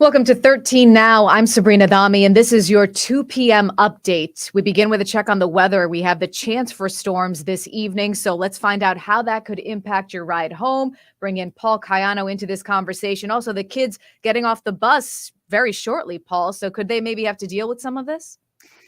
Welcome to 13 Now. I'm Subrina Dhammi, and this is your 2 p.m. update. We begin with a check on the weather. We have the chance for storms this evening, so let's find out how that could impact your ride home. Bring in Paul Caiano into this conversation. Also, the kids getting off the bus very shortly, Paul. So could they maybe have to deal with some of this?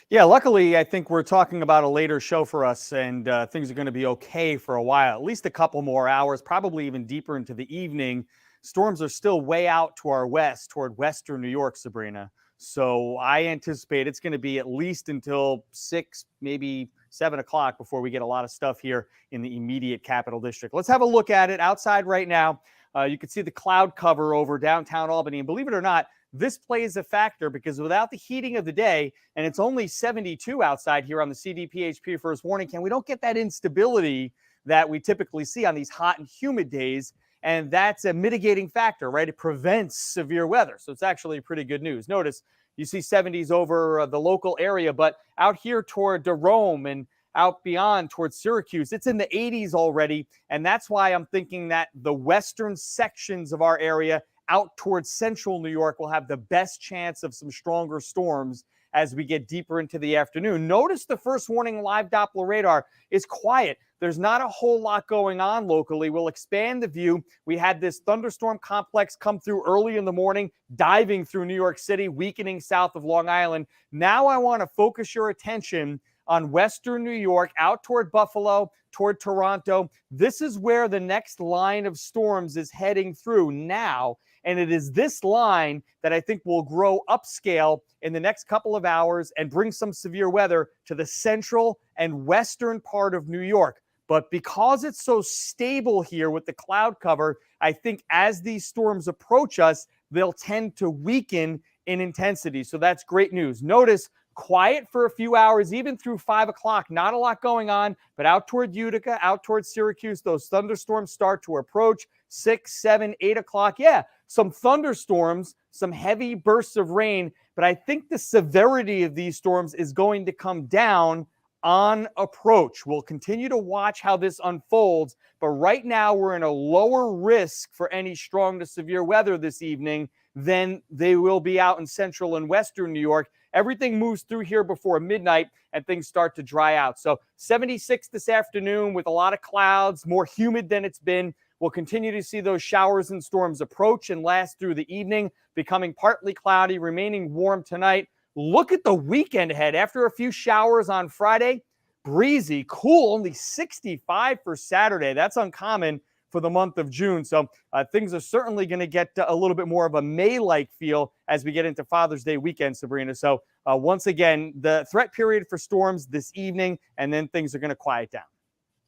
Yeah, luckily, I think we're talking about a later show for us, and things are going to be okay for a while, at least a couple more hours, probably even deeper into the evening. Storms are still way out to our west, toward western New York, Sabrina. So I anticipate it's going to be at least until 6, maybe 7 o'clock before we get a lot of stuff here in the immediate capital district. Let's have a look at it outside right now. You can see the cloud cover over downtown Albany. And believe it or not, this plays a factor because without the heating of the day, and it's only 72 outside here on the CDPHP first warning cam, we don't get that instability that we typically see on these hot and humid days. And that's a mitigating factor, right? It prevents severe weather. So it's actually pretty good news. Notice you see 70s over the local area, but out here toward Rome and out beyond towards Syracuse, it's in the 80s already. And that's why I'm thinking that the western sections of our area out towards central New York will have the best chance of some stronger storms as we get deeper into the afternoon. Notice the first warning live Doppler radar is quiet. There's not a whole lot going on locally. We'll expand the view. We had this thunderstorm complex come through early in the morning, diving through New York City, weakening south of Long Island. Now I want to focus your attention on western New York, out toward Buffalo, toward Toronto. This is where the next line of storms is heading through now. And it is this line that I think will grow upscale in the next couple of hours and bring some severe weather to the central and western part of New York. But because it's so stable here with the cloud cover, I think as these storms approach us, they'll tend to weaken in intensity. So that's great news. Notice quiet for a few hours, even through 5 o'clock. Not a lot going on, but out toward Utica, out toward Syracuse, those thunderstorms start to approach 6, 7, 8 o'clock. Yeah, some thunderstorms, some heavy bursts of rain, but I think the severity of these storms is going to come down on approach. We'll continue to watch how this unfolds, but right now we're in a lower risk for any strong to severe weather this evening than they will be out in central and western New York. Everything moves through here before midnight and things start to dry out. So 76 this afternoon with a lot of clouds, more humid than it's been. We'll continue to see those showers and storms approach and last through the evening, becoming partly cloudy, remaining warm tonight. Look at the weekend ahead. After a few showers on Friday, breezy, cool, only 65 for Saturday. That's uncommon for the month of June. So things are certainly going to get a little bit more of a May-like feel as we get into Father's Day weekend, Sabrina. So once again, the threat period for storms this evening, and then things are going to quiet down.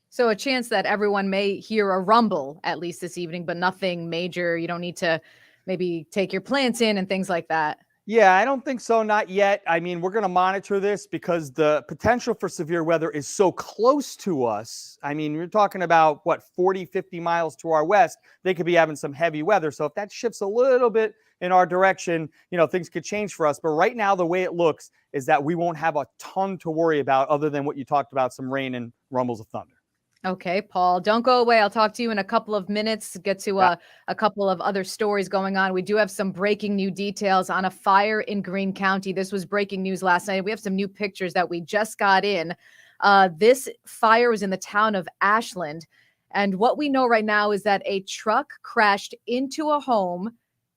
So a chance that everyone may hear a rumble at least this evening, but nothing major. You don't need to maybe take your plants in and things like that. Yeah, I don't think so. Not yet. I mean, we're going to monitor this because the potential for severe weather is so close to us. I mean, we're talking about, 40, 50 miles to our west. They could be having some heavy weather. So if that shifts a little bit in our direction, things could change for us. But right now, the way it looks is that we won't have a ton to worry about other than what you talked about, some rain and rumbles of thunder. Okay, Paul, don't go away. I'll talk to you in a couple of minutes, get to a couple of other stories going on. We do have some breaking new details on a fire in Greene County. This was breaking news last night. We have some new pictures that we just got in. This fire was in the town of Ashland. And what we know right now is that a truck crashed into a home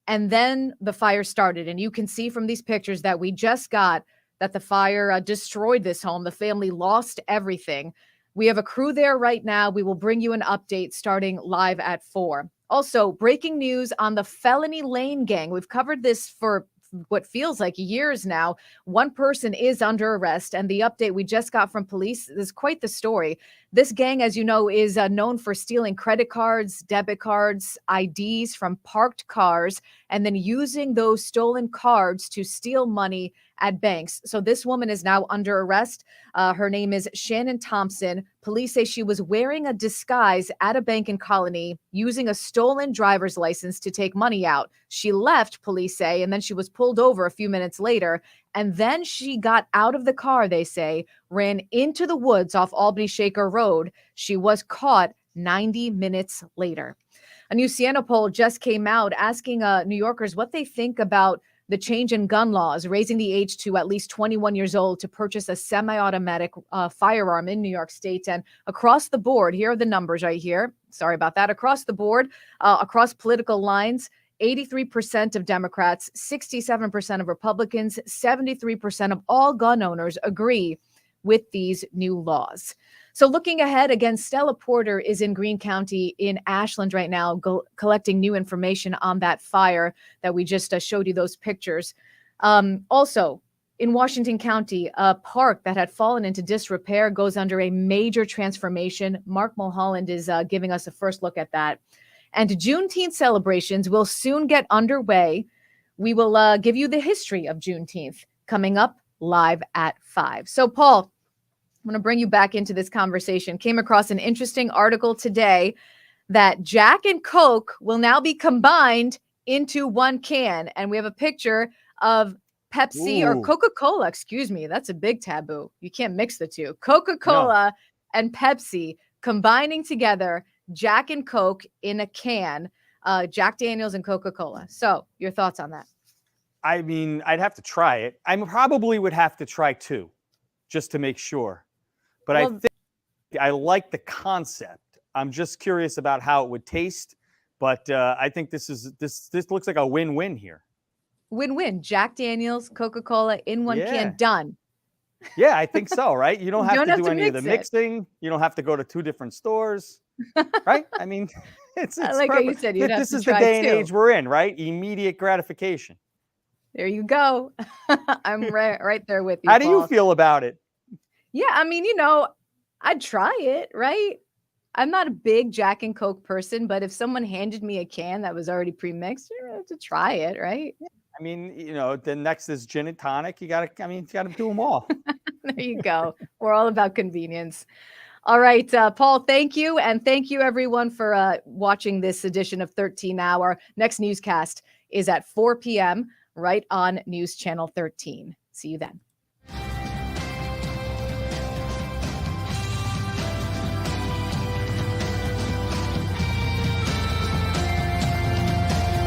and then the fire started. And you can see from these pictures that we just got that the fire destroyed this home. The family lost everything. We have a crew there right now. We will bring you an update starting live at 4. Also, breaking news on the Felony Lane gang. We've covered this for what feels like years now. One person is under arrest, and the update we just got from police is quite the story. This gang, as you know, is known for stealing credit cards, debit cards, IDs from parked cars, and then using those stolen cards to steal money at banks. So this woman is now under arrest. Her name is Shannon Thompson. Police say she was wearing a disguise at a bank in Colony, using a stolen driver's license to take money out. She left, police say, and then she was pulled over a few minutes later. And then she got out of the car, they say, ran into the woods off Albany Shaker Road. She was caught 90 minutes later. A new Siena poll just came out asking New Yorkers what they think about the change in gun laws, raising the age to at least 21 years old to purchase a semi-automatic firearm in New York State. And across the board, here are the numbers right here. Sorry about that. Across the board, across political lines, 83% of Democrats, 67% of Republicans, 73% of all gun owners agree with these new laws. So looking ahead, again, Stella Porter is in Greene County in Ashland right now, collecting new information on that fire that we just showed you those pictures. Also, in Washington County, a park that had fallen into disrepair goes under a major transformation. Mark Mulholland is giving us a first look at that. And Juneteenth celebrations will soon get underway. We will give you the history of Juneteenth coming up live at 5. So, Paul, I'm going to bring you back into this conversation. Came across an interesting article today that Jack and Coke will now be combined into one can. And we have a picture of Pepsi or Coca-Cola. Excuse me. That's a big taboo. You can't mix the two. Coca-Cola and Pepsi combining together, Jack and Coke in a can, Jack Daniels and Coca-Cola. So your thoughts on that? I mean, I'd have to try it. I probably would have to try 2 just to make sure. But I think I like the concept. I'm just curious about how it would taste. But I think this looks like a win-win here. Win-win. Jack Daniels, Coca-Cola in one can, done. Yeah, I think so, right? You don't have to do any of the mixing. You don't have to go to 2 different stores, right? I mean, it's like what you said. This is the day and age we're in, right? Immediate gratification. There you go. I'm right there with you. How do you feel about it? Yeah, I mean, I'd try it, right? I'm not a big Jack and Coke person, but if someone handed me a can that was already pre-mixed, you have to try it, right? Yeah. I mean, the next is gin and tonic. You got to do them all. There you go. We're all about convenience. All right, Paul, thank you. And thank you, everyone, for watching this edition of 13 Hour. Next newscast is at 4 p.m. right on News Channel 13. See you then.